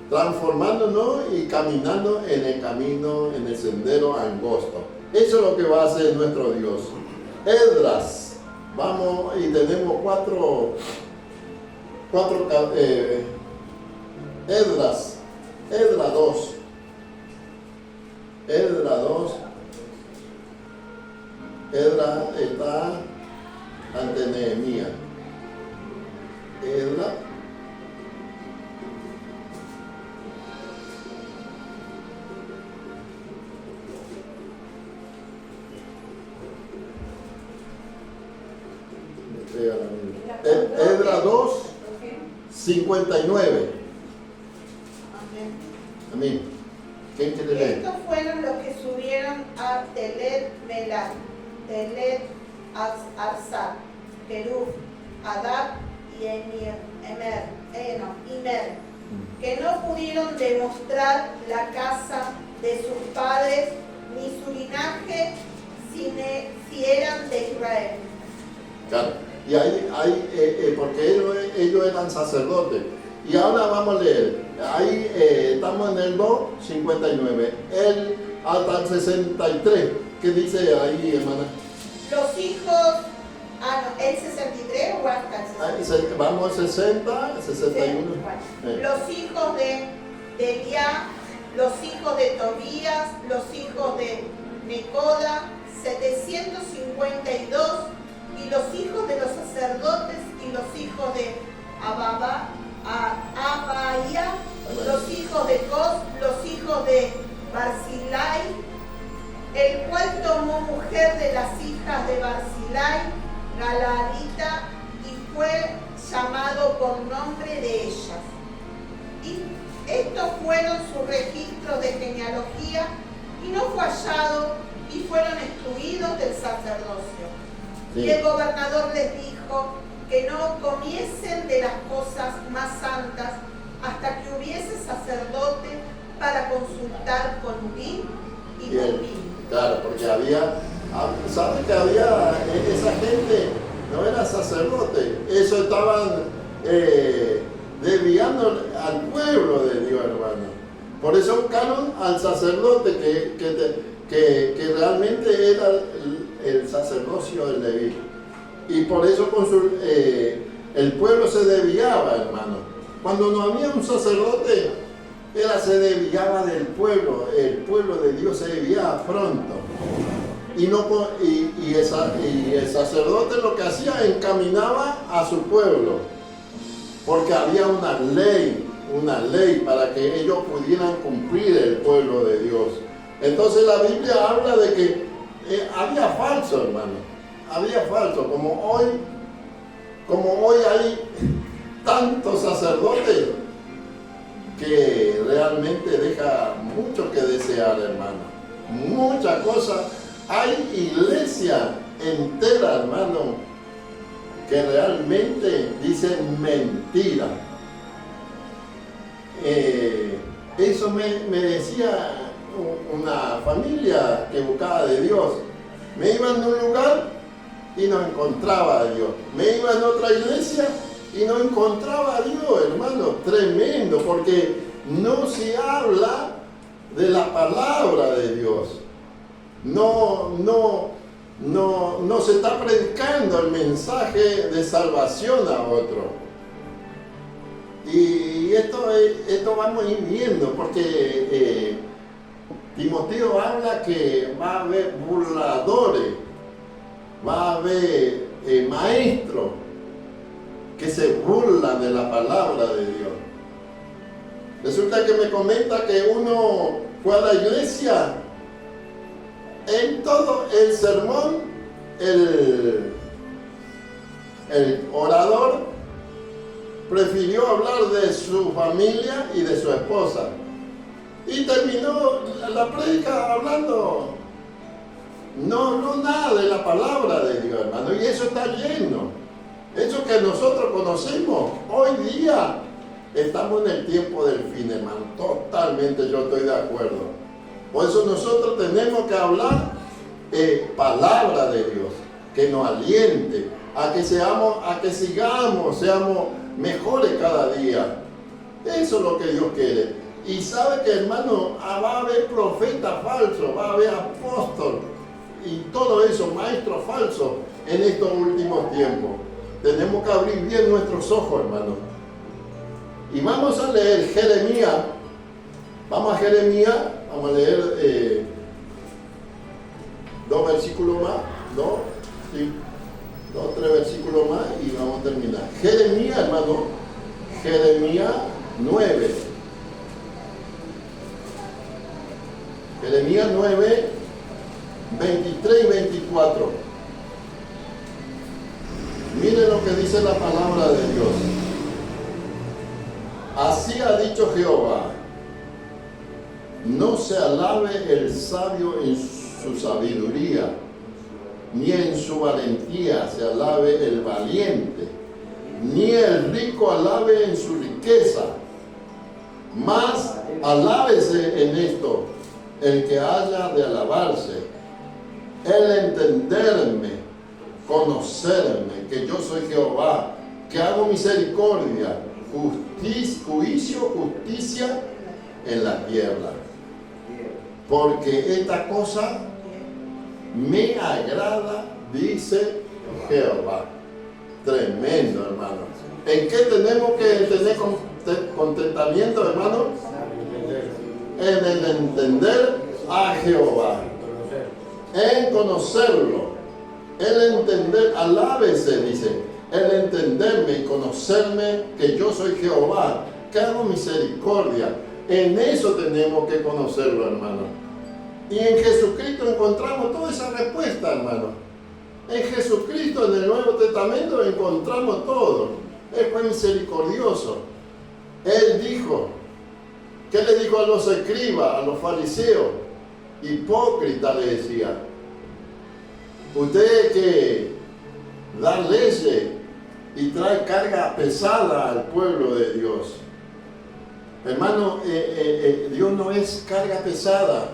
Speaker 2: transformándonos y caminando en el camino, en el sendero angosto. Eso es lo que va a hacer nuestro Dios. Esdras, vamos y tenemos cuatro Esdras 2. Esdras 2. Esdras está ante Nehemías. Esdras. Esdras 2, 59. Amén. ¿Quién quiere leer?
Speaker 5: Estos fueron los que subieron a Telet Melach, Telet Arsat, Keruf, Adad y Imer, que no pudieron demostrar la casa de sus padres ni su linaje si eran de Israel.
Speaker 2: Claro. Y ahí porque ellos eran sacerdotes. Y ahora vamos a leer. Ahí estamos en el 2:59. El hasta el 63. ¿Qué dice ahí, hermana?
Speaker 5: Los hijos, el 63 o hasta el 60.
Speaker 2: Vamos al 60, 61.
Speaker 5: Los hijos de Eliá, los hijos de Tobías, los hijos de Necoda, 752, y los hijos de los sacerdotes y los hijos de Abaya, los hijos de Cos, los hijos de Barzilai, el cual tomó mujer de las hijas de Barzilai, Galaadita, y fue llamado por nombre de ellas. Y estos fueron sus registros de genealogía, y no fue hallado, y fueron excluidos del sacerdocio. Sí. Y el gobernador les dijo que no comiesen de las cosas más santas hasta que hubiese sacerdote para consultar con Urim y Tumim.
Speaker 2: Claro, porque ¿saben que había esa gente? No era sacerdote, eso estaban desviando al pueblo de Dios, hermano. Por eso buscaron al sacerdote que realmente era el sacerdocio del Leví. Y por eso el pueblo se desviaba, hermano. Cuando no había un sacerdote, se desviaba del pueblo. El pueblo de Dios se desviaba pronto. Y el sacerdote lo que hacía, encaminaba a su pueblo. Porque había una ley para que ellos pudieran cumplir el pueblo de Dios. Entonces la Biblia habla de que había falso, hermano. Había falso, como hoy hay tantos sacerdotes que realmente deja mucho que desear, hermano. Muchas cosas. Hay iglesia entera, hermano, que realmente dicen mentira. Eso me decía una familia que buscaba de Dios. Me iba en un lugar y no encontraba a Dios. Me iba en otra iglesia y no encontraba a Dios, hermano. Tremendo, porque no se habla de la palabra de Dios. No se está predicando el mensaje de salvación a otro. Y esto vamos a ir viendo, porque Timoteo habla que va a haber burladores, va a haber maestros que se burlan de la palabra de Dios. Resulta que me comenta que uno fue a la iglesia, en todo el sermón, el orador prefirió hablar de su familia y de su esposa. Y terminó la prédica hablando, no nada de la palabra de Dios, hermano. Y eso está lleno. Eso que nosotros conocemos hoy día, estamos en el tiempo del fin, hermano. Totalmente yo estoy de acuerdo. Por eso nosotros tenemos que hablar palabra de Dios, que nos aliente a que seamos mejores cada día. Eso es lo que Dios quiere. Y sabe que, hermano, va a haber profetas falsos, va a haber apóstoles y todo eso, maestros falsos en estos últimos tiempos. Tenemos que abrir bien nuestros ojos, hermano. Y vamos a leer Jeremías. Vamos a Jeremías, vamos a leer 2 versículos más, 3 versículos más y vamos a terminar. Jeremías, hermano, Jeremías 9. Jeremías 9, 23 y 24. Miren lo que dice la palabra de Dios. Así ha dicho Jehová: no se alabe el sabio en su sabiduría, ni en su valentía se alabe el valiente, ni el rico alabe en su riqueza, mas alábese en esto el que haya de alabarse, el entenderme, conocerme, que yo soy Jehová, que hago misericordia, juicio, justicia en la tierra. Porque esta cosa me agrada, dice Jehová. Tremendo, hermano. ¿En qué tenemos que tener contentamiento, hermano? En el entender a Jehová, en conocerlo, el entender, alábese, dice, el entenderme y conocerme que yo soy Jehová, que hago misericordia. En eso tenemos que conocerlo, hermano. Y en Jesucristo encontramos toda esa respuesta, hermano. En Jesucristo, en el Nuevo Testamento, encontramos todo. Él fue misericordioso. Él dijo, ¿qué le dijo a los escribas, a los fariseos? Hipócritas, le decía. Ustedes que dan leyes y traen carga pesada al pueblo de Dios. Hermano, Dios no es carga pesada.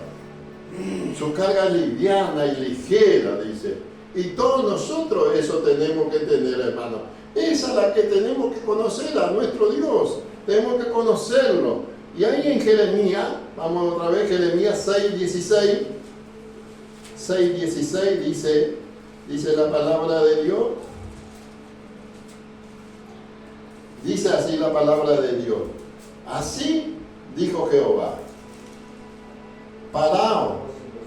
Speaker 2: Su carga es liviana y ligera, dice. Y todos nosotros eso tenemos que tener, hermano. Esa es la que tenemos que conocer, a nuestro Dios. Tenemos que conocerlo. Y ahí en Jeremías, vamos otra vez, Jeremías 6:16. 6:16 dice la palabra de Dios. Dice así la palabra de Dios. Así dijo Jehová: paraos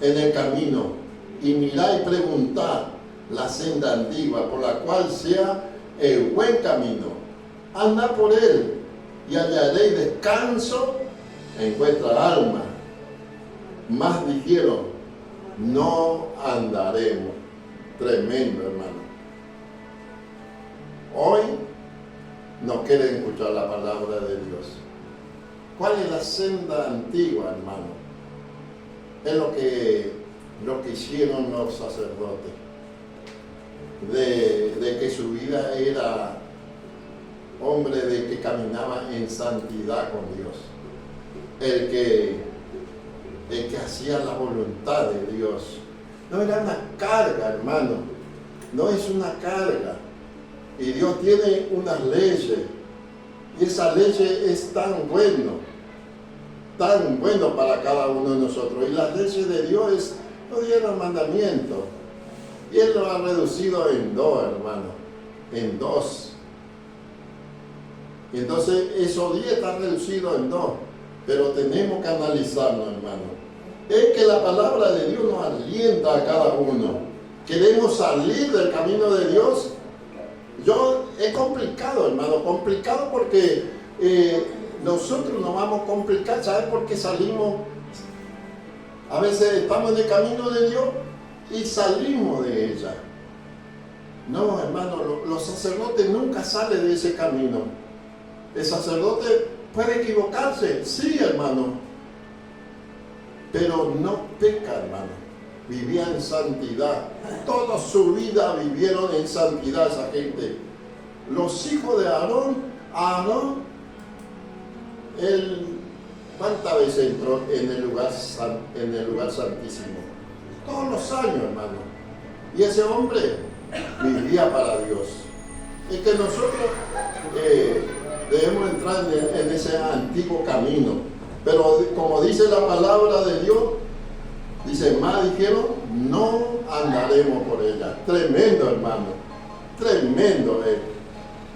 Speaker 2: en el camino y mirad y preguntad la senda antigua, por la cual sea el buen camino. Andad por él y hallaréis descanso en vuestra alma. Mas dijeron: no andaremos. Tremendo, hermano. Hoy no quieren escuchar la palabra de Dios. ¿Cuál es la senda antigua, hermano? Es lo que hicieron los sacerdotes. de que su vida era hombre de que caminaba en santidad con Dios, el que hacía la voluntad de Dios. No era una carga, hermano, no es una carga. Y Dios tiene unas leyes, y esa ley es tan bueno para cada uno de nosotros. Y las leyes de Dios es los 10 mandamientos. Y Él lo ha reducido en 2, hermano, en 2. Y entonces esos 10 están reducidos en 2, pero tenemos que analizarlo, hermano. Es que la palabra de Dios nos alienta a cada uno. Queremos salir del camino de Dios. Es complicado, hermano, complicado porque nosotros nos vamos a complicar. ¿Sabes por qué salimos? A veces estamos en el camino de Dios y salimos de ella. No, hermano, los sacerdotes nunca salen de ese camino. El sacerdote puede equivocarse, sí, hermano, pero no peca, hermano. Vivía en santidad. Toda su vida vivieron en santidad esa gente. Los hijos de Aarón, él, ¿cuántas veces entró en el lugar santísimo? Todos los años, hermano. Y ese hombre vivía para Dios. Es que nosotros debemos entrar en ese antiguo camino. Pero como dice la palabra de Dios, dice, más dijeron, no andaremos por ella. Tremendo, hermano, tremendo.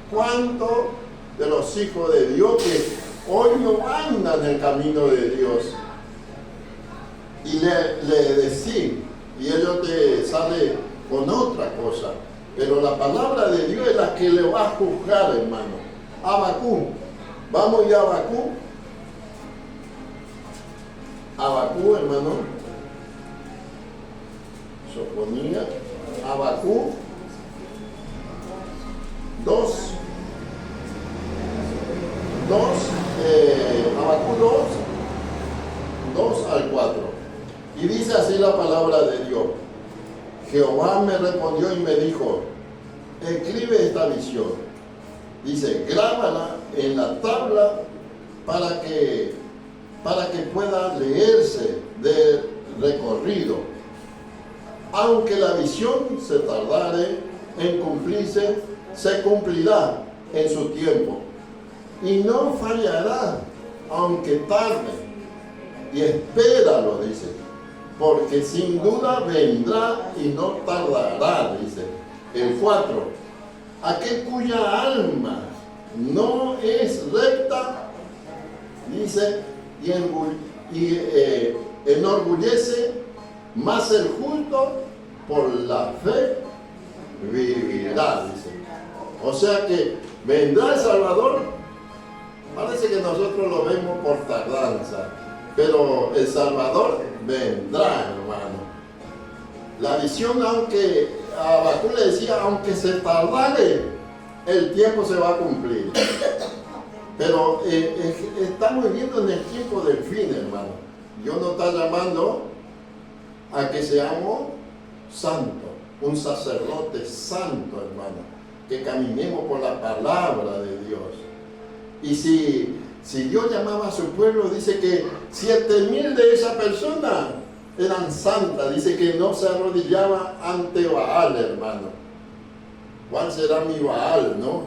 Speaker 2: ¿Cuántos de los hijos de Dios que hoy no andan en el camino de Dios? Y le decís, y ellos te salen con otra cosa. Pero la palabra de Dios es la que le va a juzgar, hermano. Habacuc, vamos ya a Habacuc. Habacuc, hermano. Sofonía, Habacuc 2, Habacuc 2 al 4. Y dice así la palabra de Dios. Jehová me respondió y me dijo, escribe esta visión. Dice, grábala en la tabla para que pueda leerse de recorrido. Aunque la visión se tardare en cumplirse, se cumplirá en su tiempo. Y no fallará, aunque tarde. Y espéralo, dice, porque sin duda vendrá y no tardará, dice. El 4. Aquel cuya alma no es recta, dice, y enorgullece, mas el justo por la fe vivirá, dice. O sea que vendrá el Salvador. Parece que nosotros lo vemos por tardanza, pero el Salvador vendrá, hermano. La visión, aunque a Habacuc le decía, aunque se tardare, el tiempo se va a cumplir. Pero estamos viviendo en el tiempo del fin, hermano. Dios nos está llamando a que seamos santos, un sacerdote santo, hermano, que caminemos por la palabra de Dios. Y si Dios llamaba a su pueblo, dice que 7,000 de esas personas eran santas, dice que no se arrodillaban ante Baal, hermano. ¿Cuál será mi Baal, no?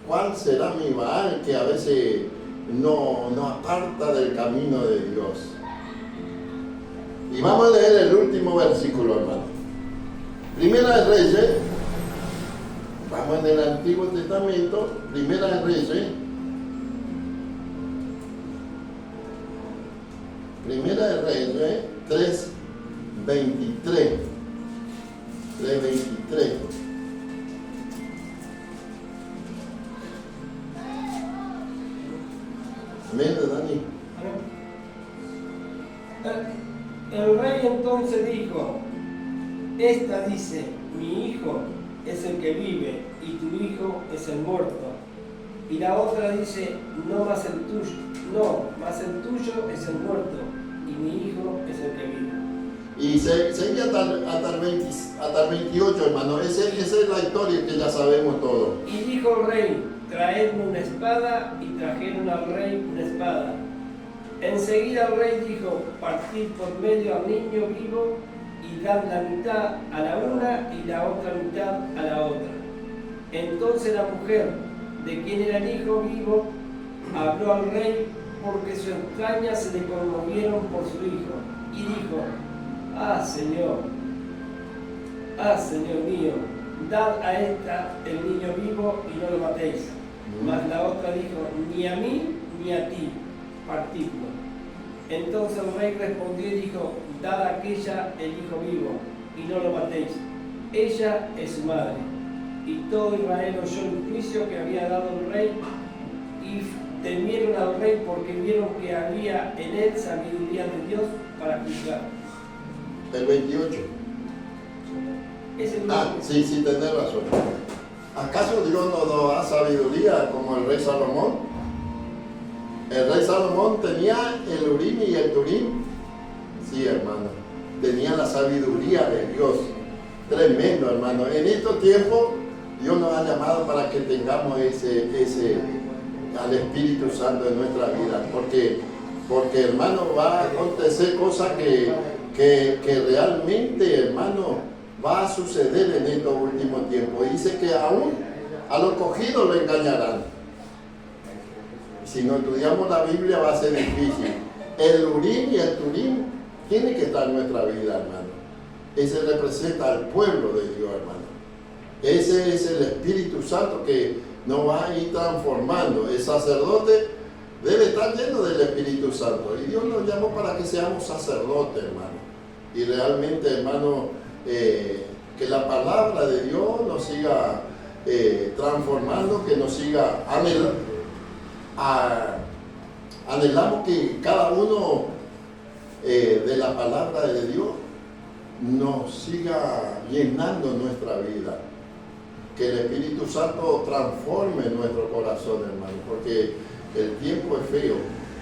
Speaker 2: ¿Cuál será mi Baal que a veces no aparta del camino de Dios? Y vamos a leer el último versículo, hermano. Primera de Reyes, vamos en el Antiguo Testamento, Primera de Reyes. Primera de Reyes 3:23. 3:23. Amén, Dani.
Speaker 3: El rey entonces dijo, esta dice, mi hijo es el que vive y tu hijo es el muerto. Y la otra dice, no más el tuyo es el muerto y mi hijo es el que vive.
Speaker 2: Y seguía hasta el 28, hermano. Esa es la historia que ya sabemos todo.
Speaker 3: Y dijo el rey, traedme una espada, y trajeron al rey una espada. Enseguida el rey dijo, partid por medio al niño vivo y dad la mitad a la una y la otra mitad a la otra. Entonces la mujer, de quien era el hijo vivo, habló al rey porque sus entrañas se le conmovieron por su hijo. Y dijo, Señor mío, dad a esta el niño vivo y no lo matéis. Mas la otra dijo, ni a mí ni a ti, partidlo. Entonces el rey respondió y dijo, dad a aquella el hijo vivo y no lo matéis. Ella es su madre. Y todo Israel oyó el juicio que había dado el rey y temieron al rey porque vieron que había en él sabiduría de Dios para juzgar.
Speaker 2: El 28. Sí, tenés razón. ¿Acaso Dios no nos da sabiduría como el rey Salomón? El rey Salomón tenía el Urim y el Turim. Sí, hermano. Tenía la sabiduría de Dios. Tremendo, hermano. En estos tiempos, Dios nos ha llamado para que tengamos al Espíritu Santo en nuestra vida. Porque hermano, va a acontecer cosas que realmente, hermano, va a suceder en estos últimos tiempos. Dice que aún a los cogidos lo engañarán. Si no estudiamos la Biblia va a ser difícil. El Urim y el Turim tiene que estar en nuestra vida, hermano. Ese representa al pueblo de Dios, hermano. Ese es el Espíritu Santo que nos va a ir transformando. El sacerdote debe estar lleno del Espíritu Santo. Y Dios nos llamó para que seamos sacerdotes, hermano. Y realmente, hermano, que la palabra de Dios nos siga transformando, que nos siga anhelamos que cada uno de la palabra de Dios nos siga llenando nuestra vida. Que el Espíritu Santo transforme nuestro corazón, hermano, porque el tiempo es feo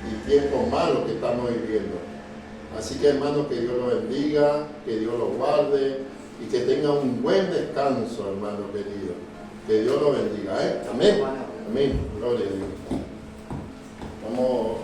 Speaker 2: y tiempo malo que estamos viviendo. Así que, hermano, que Dios lo bendiga, que Dios lo guarde y que tenga un buen descanso, hermano querido. Que Dios lo bendiga, ¿eh? Amén. Amén. Gloria a Dios. Vamos